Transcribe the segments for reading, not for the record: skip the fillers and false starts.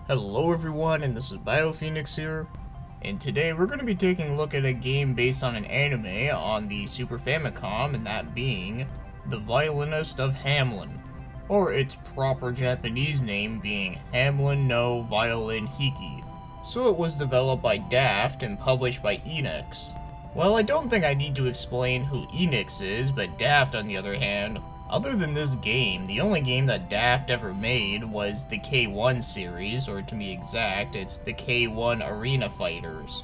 Hello everyone, and this is BioPhoenix here, and today we're going to be taking a look at a game based on an anime on the Super Famicom, and that being The Violinist of Hameln, or its proper Japanese name being Hameln no Violin Hiki. So it was developed by Daft and published by Enix. Well, I don't think I need to explain who Enix is, but Daft on the other hand, other than this game, the only game that Daft ever made was the K1 series, or to be exact, it's the K1 Arena Fighters.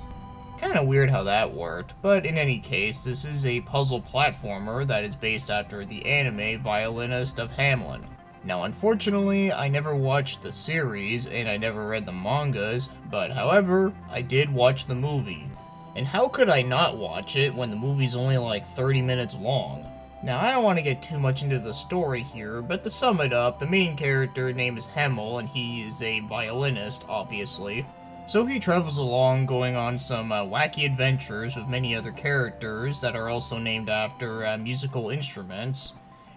Kinda weird how that worked, but in any case, this is a puzzle platformer that is based after the anime Violinist of Hameln. Now unfortunately, I never watched the series, and I never read the mangas, but however, I did watch the movie. And how could I not watch it when the movie's only like 30 minutes long? Now, I don't want to get too much into the story here, but to sum it up, the main character name is Hameln, and he is a violinist, obviously. So he travels along, going on some wacky adventures with many other characters that are also named after musical instruments.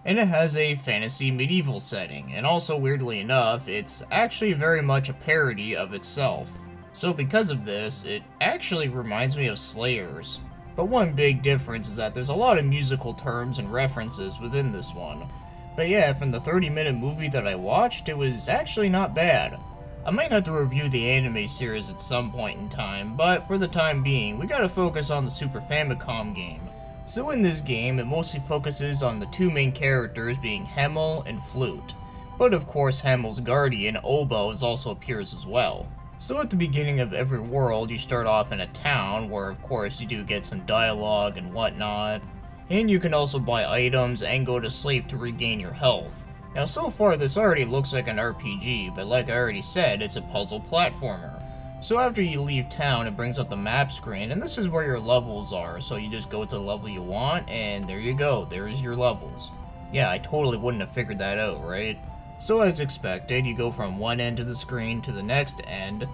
And it has a fantasy medieval setting, and also weirdly enough, it's actually very much a parody of itself. So because of this, it actually reminds me of Slayers. But one big difference is that there's a lot of musical terms and references within this one. But yeah, from the 30-minute movie that I watched, it was actually not bad. I might have to review the anime series at some point in time, but for the time being, we gotta focus on the Super Famicom game. So in this game, it mostly focuses on the two main characters being Hameln and Flute. But of course, Hameln's guardian, Oboe, also appears as well. So at the beginning of every world, you start off in a town where of course you do get some dialogue and whatnot. And you can also buy items and go to sleep to regain your health. Now so far this already looks like an RPG, but like I already said, it's a puzzle platformer. So after you leave town, it brings up the map screen, and this is where your levels are. So you just go to the level you want, and there you go, there's your levels. Yeah, I totally wouldn't have figured that out, right? So as expected, you go from one end of the screen to the next end,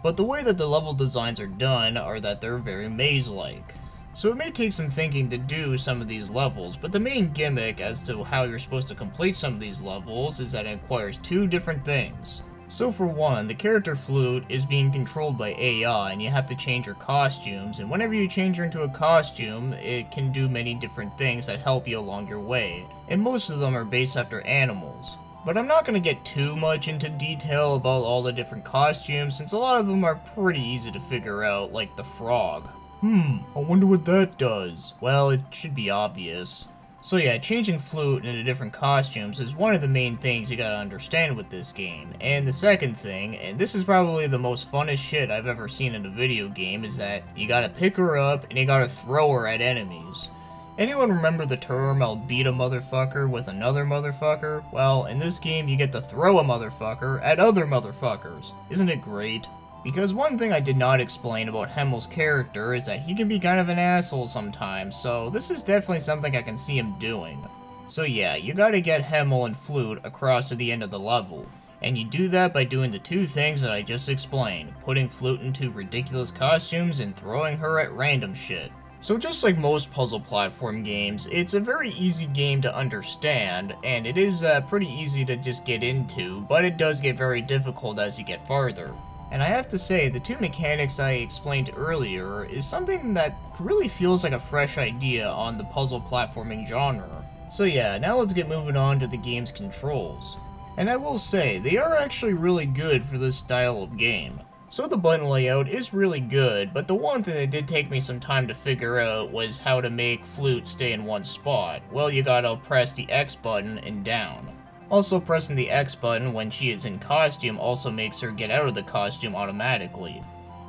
but the way that the level designs are done are that they're very maze-like. So it may take some thinking to do some of these levels, but the main gimmick as to how you're supposed to complete some of these levels is that it requires two different things. So for one, the character Flute is being controlled by AI, and you have to change your costumes, and whenever you change her into a costume, it can do many different things that help you along your way, and most of them are based after animals. But I'm not going to get too much into detail about all the different costumes, since a lot of them are pretty easy to figure out, like the frog. I wonder what that does. Well, it should be obvious. So yeah, changing Flute into different costumes is one of the main things you gotta understand with this game. And the second thing, and this is probably the most funnest shit I've ever seen in a video game, is that you gotta pick her up and you gotta throw her at enemies. Anyone remember the term, I'll beat a motherfucker with another motherfucker? Well, in this game you get to throw a motherfucker at other motherfuckers. Isn't it great? Because one thing I did not explain about Hameln's character is that he can be kind of an asshole sometimes, so this is definitely something I can see him doing. So yeah, you gotta get Hameln and Flute across to the end of the level. And you do that by doing the two things that I just explained, putting Flute into ridiculous costumes and throwing her at random shit. So just like most puzzle platform games, it's a very easy game to understand, and it is pretty easy to just get into, but it does get very difficult as you get farther. And I have to say, the two mechanics I explained earlier is something that really feels like a fresh idea on the puzzle platforming genre. So yeah, now let's get moving on to the game's controls. And I will say, they are actually really good for this style of game. So the button layout is really good, but the one thing that did take me some time to figure out was how to make Flute stay in one spot. Well, you gotta press the X button and down. Also, pressing the X button when she is in costume also makes her get out of the costume automatically.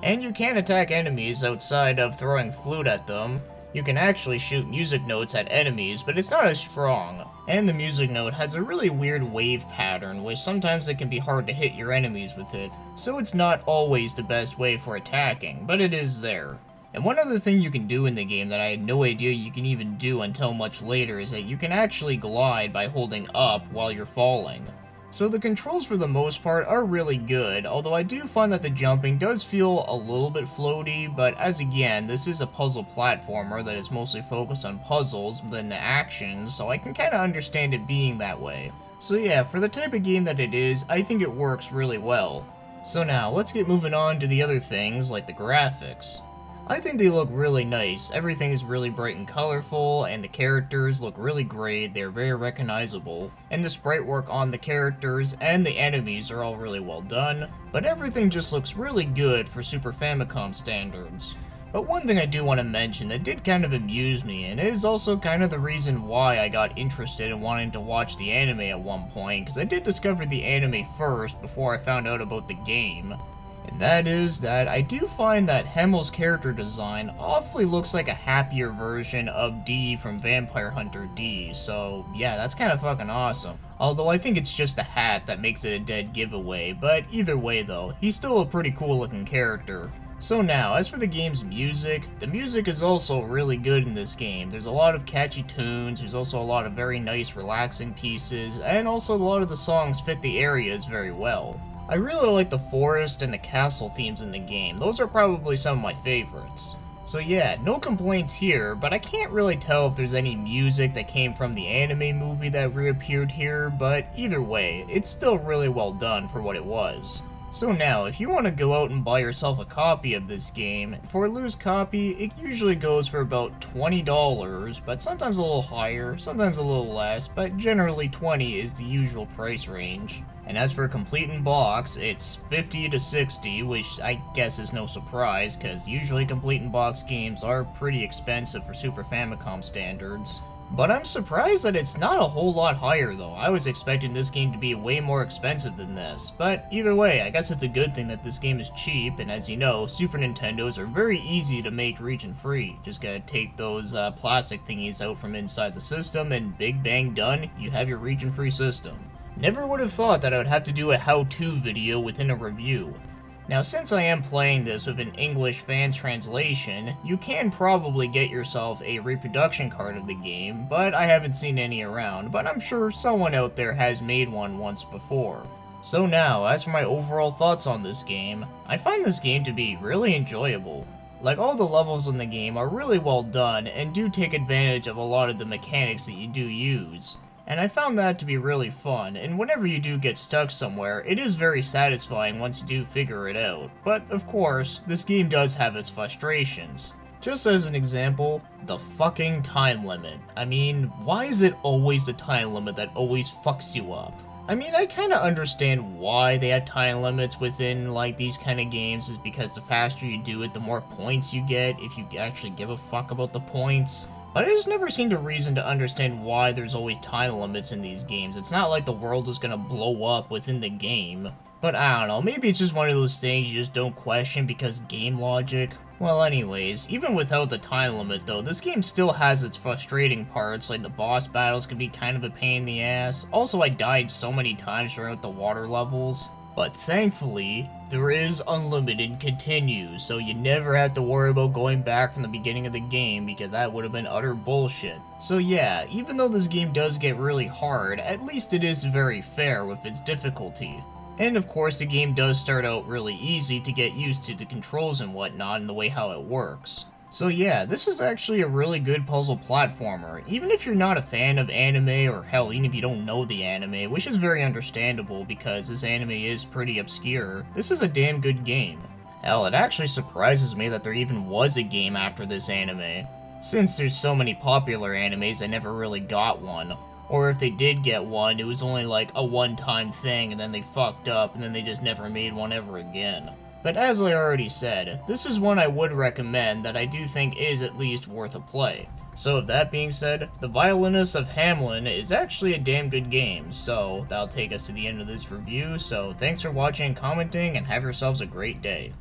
And you can attack enemies outside of throwing Flute at them. You can actually shoot music notes at enemies, but it's not as strong. And the music note has a really weird wave pattern, which sometimes it can be hard to hit your enemies with it. So it's not always the best way for attacking, but it is there. And one other thing you can do in the game that I had no idea you can even do until much later is that you can actually glide by holding up while you're falling. So the controls for the most part are really good, although I do find that the jumping does feel a little bit floaty, but as again, this is a puzzle platformer that is mostly focused on puzzles than the action, so I can kinda understand it being that way. So yeah, for the type of game that it is, I think it works really well. So now, let's get moving on to the other things, like the graphics. I think they look really nice. Everything is really bright and colorful, and the characters look really great. They're very recognizable. And the sprite work on the characters and the enemies are all really well done, but everything just looks really good for Super Famicom standards. But one thing I do want to mention that did kind of amuse me, and is also kind of the reason why I got interested in wanting to watch the anime at one point, because I did discover the anime first before I found out about the game. And that is that I do find that Hamel's character design awfully looks like a happier version of D from Vampire Hunter D, so yeah, that's kind of fucking awesome. Although I think it's just the hat that makes it a dead giveaway, but either way though, he's still a pretty cool looking character. So now, as for the game's music, the music is also really good in this game. There's a lot of catchy tunes, there's also a lot of very nice relaxing pieces, and also a lot of the songs fit the areas very well. I really like the forest and the castle themes in the game. Those are probably some of my favorites. So yeah, no complaints here, but I can't really tell if there's any music that came from the anime movie that reappeared here, but either way, it's still really well done for what it was. So now, if you want to go out and buy yourself a copy of this game, for a loose copy, it usually goes for about $20, but sometimes a little higher, sometimes a little less, but generally $20 is the usual price range. And as for a complete in box, it's $50 to $60, which I guess is no surprise, because usually complete in box games are pretty expensive for Super Famicom standards. But I'm surprised that it's not a whole lot higher though. I was expecting this game to be way more expensive than this. But either way, I guess it's a good thing that this game is cheap, and as you know, Super Nintendos are very easy to make region free. Just gotta take those plastic thingies out from inside the system, and big bang done, you have your region free system. Never would have thought that I would have to do a how-to video within a review. Now, since I am playing this with an English fan translation, you can probably get yourself a reproduction card of the game, but I haven't seen any around, but I'm sure someone out there has made one once before. So now, as for my overall thoughts on this game, I find this game to be really enjoyable. Like, all the levels in the game are really well done and do take advantage of a lot of the mechanics that you do use. And I found that to be really fun, and whenever you do get stuck somewhere, it is very satisfying once you do figure it out. But, of course, this game does have its frustrations. Just as an example, the fucking time limit. I mean, why is it always the time limit that always fucks you up? I mean, I kinda understand why they have time limits within, like, these kind of games, is because the faster you do it, the more points you get, if you actually give a fuck about the points. But I just never seemed a reason to understand why there's always time limits in these games. It's not like the world is gonna blow up within the game. But I don't know, maybe it's just one of those things you just don't question because game logic. Well anyways, even without the time limit though, this game still has its frustrating parts, like the boss battles can be kind of a pain in the ass. Also, I died so many times throughout the water levels. But thankfully, there is unlimited continue, so you never have to worry about going back from the beginning of the game, because that would have been utter bullshit. So yeah, even though this game does get really hard, at least it is very fair with its difficulty. And of course, the game does start out really easy to get used to the controls and whatnot and the way how it works. So yeah, this is actually a really good puzzle platformer. Even if you're not a fan of anime, or hell, even if you don't know the anime, which is very understandable because this anime is pretty obscure, this is a damn good game. Hell, it actually surprises me that there even was a game after this anime. Since there's so many popular animes, I never really got one. Or if they did get one, it was only like a one-time thing and then they fucked up and then they just never made one ever again. But as I already said, this is one I would recommend that I do think is at least worth a play. So with that being said, The Violinist of Hameln is actually a damn good game, so that'll take us to the end of this review, so thanks for watching and commenting, and have yourselves a great day.